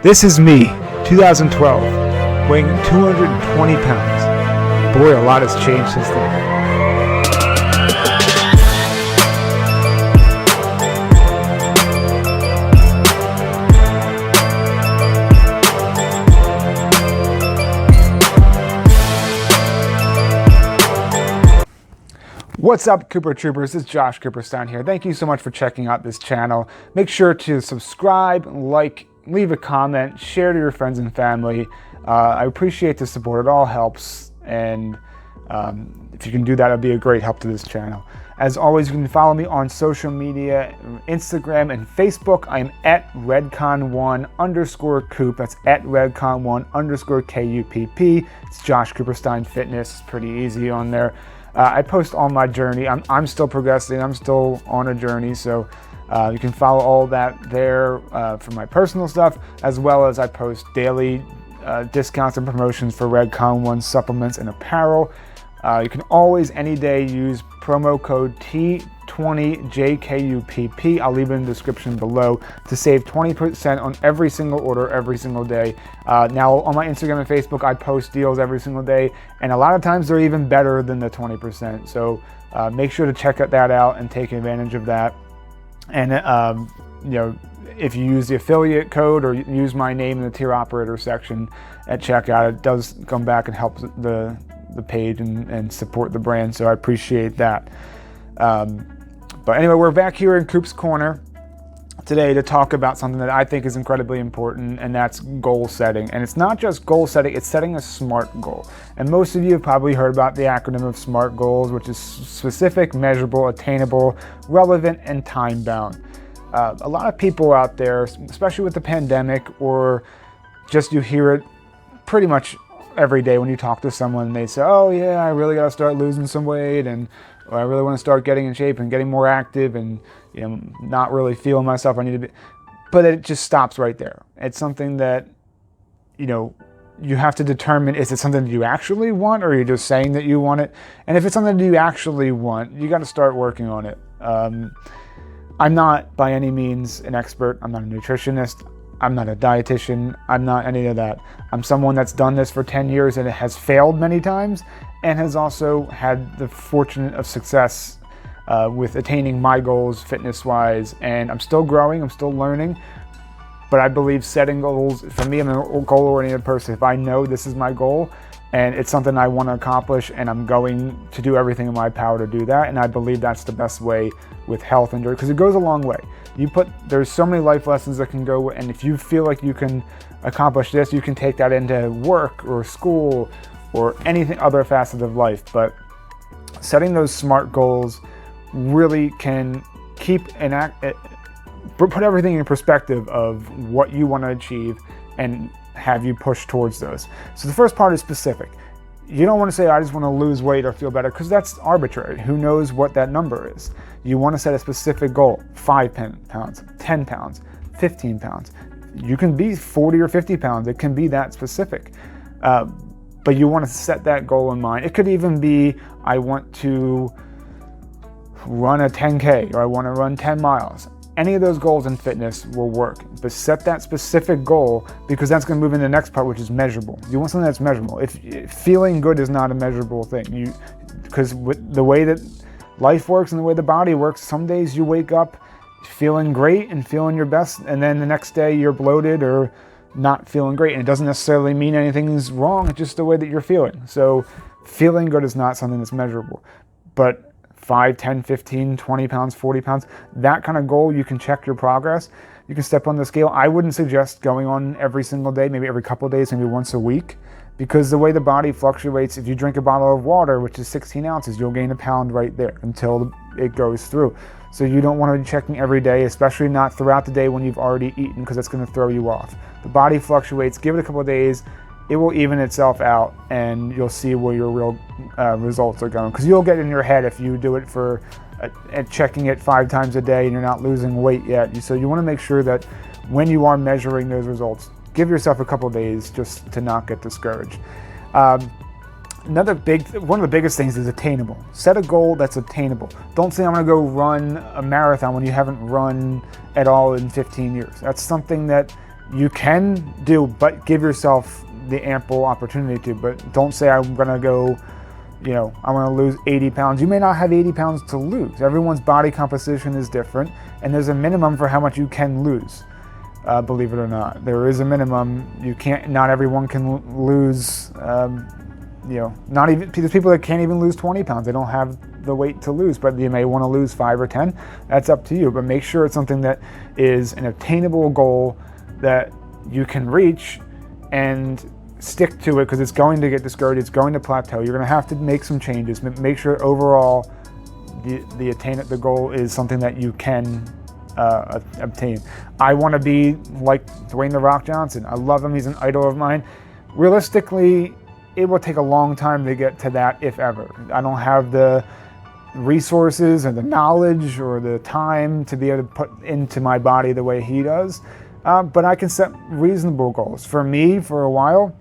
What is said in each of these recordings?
This is me, 2012, weighing 220 pounds. Boy, a lot has changed since then. What's up, Cooper Troopers? It's Josh Kupperstein here. Thank you so much for checking out this channel. Make sure to subscribe, like, leave a comment, share to your friends and family. I appreciate the support. It all helps, and if you can do that, it'll be a great help to this channel. As always, you can follow me on social media, Instagram and Facebook. I'm at redcon1_Kupp. That's at redcon1_KUPP. It's Josh Kupperstein Fitness. It's pretty easy on there. I post all my journey. I'm still progressing. I'm still on a journey, so you can follow all that there for my personal stuff, as well as I post daily discounts and promotions for Redcon 1 supplements and apparel. You can always, any day, use promo code T20JKUPP. I'll leave it in the description below to save 20% on every single order every single day. Now, on my Instagram and Facebook, I post deals every single day, and a lot of times they're even better than the 20%. So make sure to check that out and take advantage of that. And if you use the affiliate code or use my name in the tier operator section at checkout, it does come back and help the page and support the brand, so I appreciate that. But anyway, we're back here in Kupp's Corner today to talk about something that I think is incredibly important, and that's goal setting. And it's not just goal setting, it's setting a SMART goal. And most of you have probably heard about the acronym of SMART goals, which is specific, measurable, attainable, relevant, and time-bound. A lot of people out there, especially with the pandemic, or just you hear it pretty much every day when you talk to someone, and they say, oh yeah, I really got to start losing some weight, and I really want to start getting in shape and getting more active, and not really feeling myself. I need to be, but it just stops right there. It's something that you have to determine, is it something that you actually want, or are you just saying that you want it? And if it's something that you actually want, you got to start working on it. I'm not by any means an expert. I'm not a nutritionist. I'm not a dietitian. I'm not any of that. I'm someone that's done this for 10 years and it has failed many times, and has also had the fortune of success with attaining my goals fitness-wise. And I'm still growing, I'm still learning, but I believe setting goals, for me, I'm a goal-oriented person. If I know this is my goal and it's something I want to accomplish, and I'm going to do everything in my power to do that, and I believe that's the best way with health and because it goes a long way. There's so many life lessons that can go, and if you feel like you can accomplish this, you can take that into work or school or anything other facet of life. But setting those SMART goals really can put everything in perspective of what you want to achieve and have you push towards those. So the first part is specific. You don't want to say, I just want to lose weight or feel better, because that's arbitrary. Who knows what that number is? You want to set a specific goal, 5 pounds, 10 pounds, 15 pounds. You can be 40 or 50 pounds. It can be that specific. But you want to set that goal in mind. It could even be, I want to run a 10K, or I want to run 10 miles. Any of those goals in fitness will work, but set that specific goal, because that's going to move into the next part, which is measurable. You want something that's measurable. If feeling good is not a measurable thing, because with the way that life works and the way the body works, some days you wake up feeling great and feeling your best, and then the next day you're bloated or not feeling great, and it doesn't necessarily mean anything's wrong. It's just the way that you're feeling. So feeling good is not something that's measurable, but 5, 10, 15, 20 pounds, 40 pounds, that kind of goal, you can check your progress. You can step on the scale. I wouldn't suggest going on every single day, maybe every couple of days, maybe once a week, because the way the body fluctuates, if you drink a bottle of water, which is 16 ounces, you'll gain a pound right there until it goes through. So you don't want to be checking every day, especially not throughout the day when you've already eaten, because that's going to throw you off. The body fluctuates. Give it a couple of days. It will even itself out, and you'll see where your real results are going. Because you'll get in your head if you do it for checking it 5 times a day and you're not losing weight yet. So you want to make sure that when you are measuring those results, give yourself a couple of days just to not get discouraged. One of the biggest things is attainable. Set a goal that's obtainable. Don't say I'm going to go run a marathon when you haven't run at all in 15 years. That's something that you can do, but give yourself the ample opportunity to. But don't say I'm gonna go, I want to lose 80 pounds. You may not have 80 pounds to lose. Everyone's body composition is different, and there's a minimum for how much you can lose. Believe it or not, there is a minimum. Not everyone can lose, not even, there's people that can't even lose 20 pounds. They don't have the weight to lose, but you may want to lose 5 or 10. That's up to you, but make sure it's something that is an attainable goal that you can reach and stick to it, because it's going to get discouraged, it's going to plateau. You're going to have to make some changes. Make sure overall the goal is something that you can obtain. I want to be like Dwayne "The Rock" Johnson. I love him. He's an idol of mine. Realistically, it will take a long time to get to that, if ever. I don't have the resources or the knowledge or the time to be able to put into my body the way he does, but I can set reasonable goals. For me, for a while,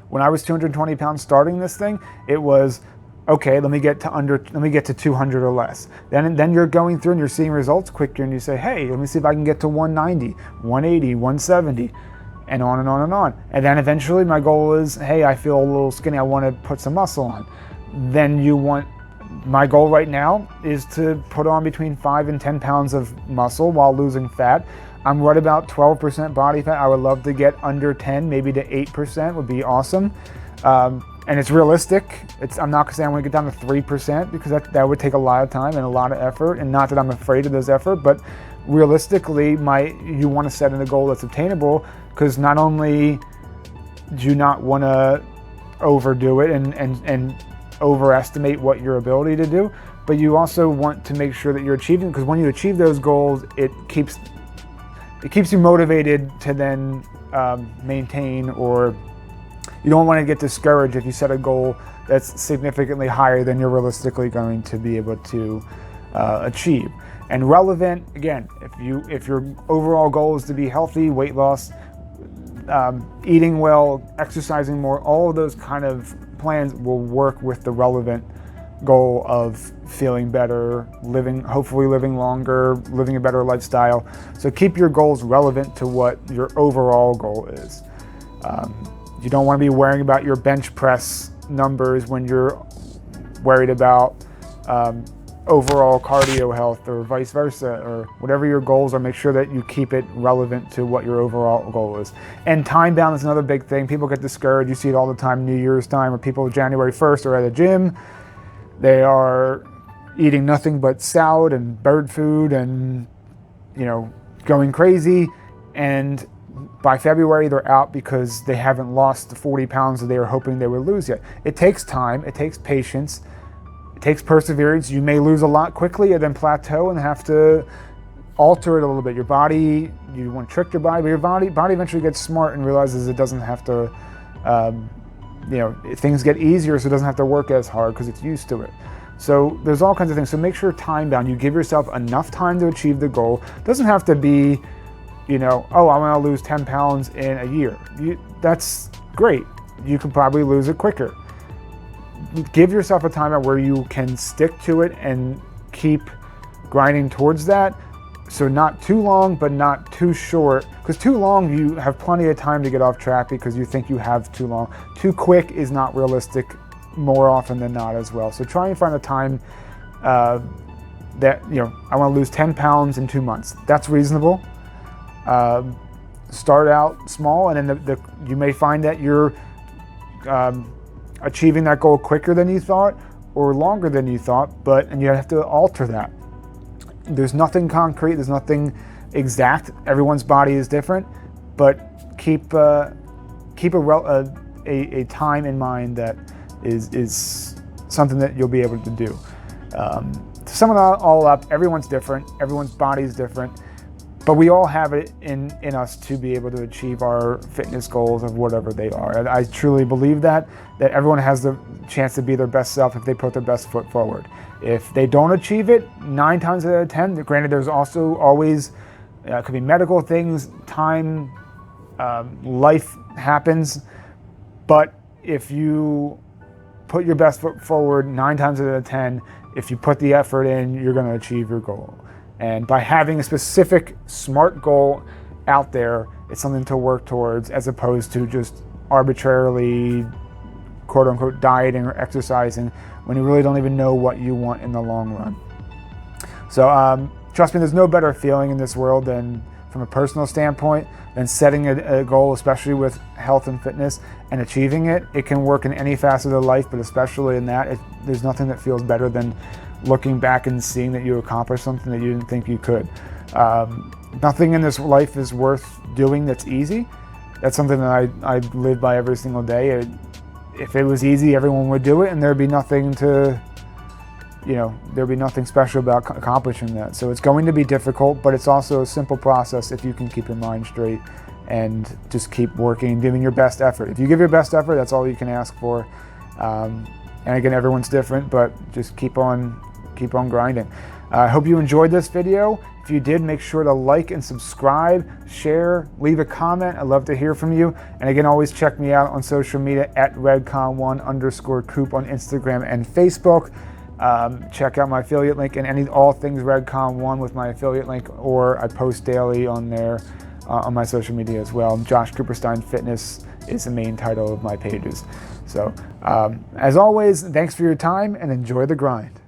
when I was 220 pounds starting this thing, it was, okay, let me get to 200 or less. Then you're going through and you're seeing results quicker, and you say, hey, let me see if I can get to 190, 180, 170, and on and on and on. And then eventually my goal is, hey, I feel a little skinny, I want to put some muscle on. My goal right now is to put on between 5 and 10 pounds of muscle while losing fat. I'm right about 12% body fat. I would love to get under 10, maybe to 8% would be awesome. And it's realistic. I'm not gonna say I'm gonna get down to 3%, because that would take a lot of time and a lot of effort, and not that I'm afraid of this effort, but realistically, you wanna set in a goal that's attainable, because not only do you not wanna overdo it and overestimate what your ability to do, but you also want to make sure that you're achieving, because when you achieve those goals, it keeps you motivated to then maintain, or you don't want to get discouraged if you set a goal that's significantly higher than you're realistically going to be able to achieve. And relevant, again, if your overall goal is to be healthy, weight loss, eating well, exercising more, all of those kind of plans will work with the relevant goal of feeling better, hopefully living longer, living a better lifestyle. So keep your goals relevant to what your overall goal is. You don't want to be worrying about your bench press numbers when you're worried about overall cardio health, or vice versa, or whatever your goals are. Make sure that you keep it relevant to what your overall goal is. And time bound is another big thing. People get discouraged. You see it all the time, New Year's time, where people January 1st are at a gym. They are eating nothing but salad and bird food and, going crazy. And by February, they're out because they haven't lost the 40 pounds that they were hoping they would lose yet. It takes time. It takes patience. It takes perseverance. You may lose a lot quickly and then plateau and have to alter it a little bit. Your body, you want to trick your body, but your body eventually gets smart and realizes it doesn't have to, things get easier, so it doesn't have to work as hard because it's used to it. So there's all kinds of things. So make sure time bound, you give yourself enough time to achieve the goal. It doesn't have to be, I want to lose 10 pounds in a year. That's great. You can probably lose it quicker. Give yourself a timeout where you can stick to it and keep grinding towards that. So not too long, but not too short. Because too long, you have plenty of time to get off track because you think you have too long. Too quick is not realistic more often than not as well. So try and find a time that, I want to lose 10 pounds in 2 months. That's reasonable. Start out small, and then you may find that you're achieving that goal quicker than you thought or longer than you thought, and you have to alter that. There's nothing concrete, there's nothing exact. Everyone's body is different, but keep a time in mind that is something that you'll be able to do. To sum it all up, everyone's different, everyone's body is different, but we all have it in us to be able to achieve our fitness goals of whatever they are. And I truly believe that everyone has the chance to be their best self if they put their best foot forward. If they don't achieve it, 9 times out of 10, granted there's also always, it could be medical things, time, life happens, but if you put your best foot forward 9 times out of 10, if you put the effort in, you're going to achieve your goal. And by having a specific SMART goal out there, It's something to work towards, as opposed to just arbitrarily, quote unquote, dieting or exercising when you really don't even know what you want in the long run. So trust me, there's no better feeling in this world than, from a personal standpoint, than setting a goal, especially with health and fitness, and achieving it. It can work in any facet of life, but especially in that, there's nothing that feels better than looking back and seeing that you accomplished something that you didn't think you could. Nothing in this life is worth doing that's easy. That's something that I live by every single day. If it was easy, everyone would do it, and there'd be nothing special about accomplishing that. So it's going to be difficult, but it's also a simple process if you can keep your mind straight and just keep working and giving your best effort. If you give your best effort, that's all you can ask for. And again, everyone's different, but just keep on grinding. I hope you enjoyed this video. If you did, make sure to like and subscribe, share, leave a comment. I'd love to hear from you. And again, always check me out on social media at redcon1_Kupp on Instagram and Facebook. Check out my affiliate link and all things Redcon1 with my affiliate link, or I post daily on there on my social media as well. Josh Kupperstein Fitness is the main title of my pages. So as always, thanks for your time and enjoy the grind.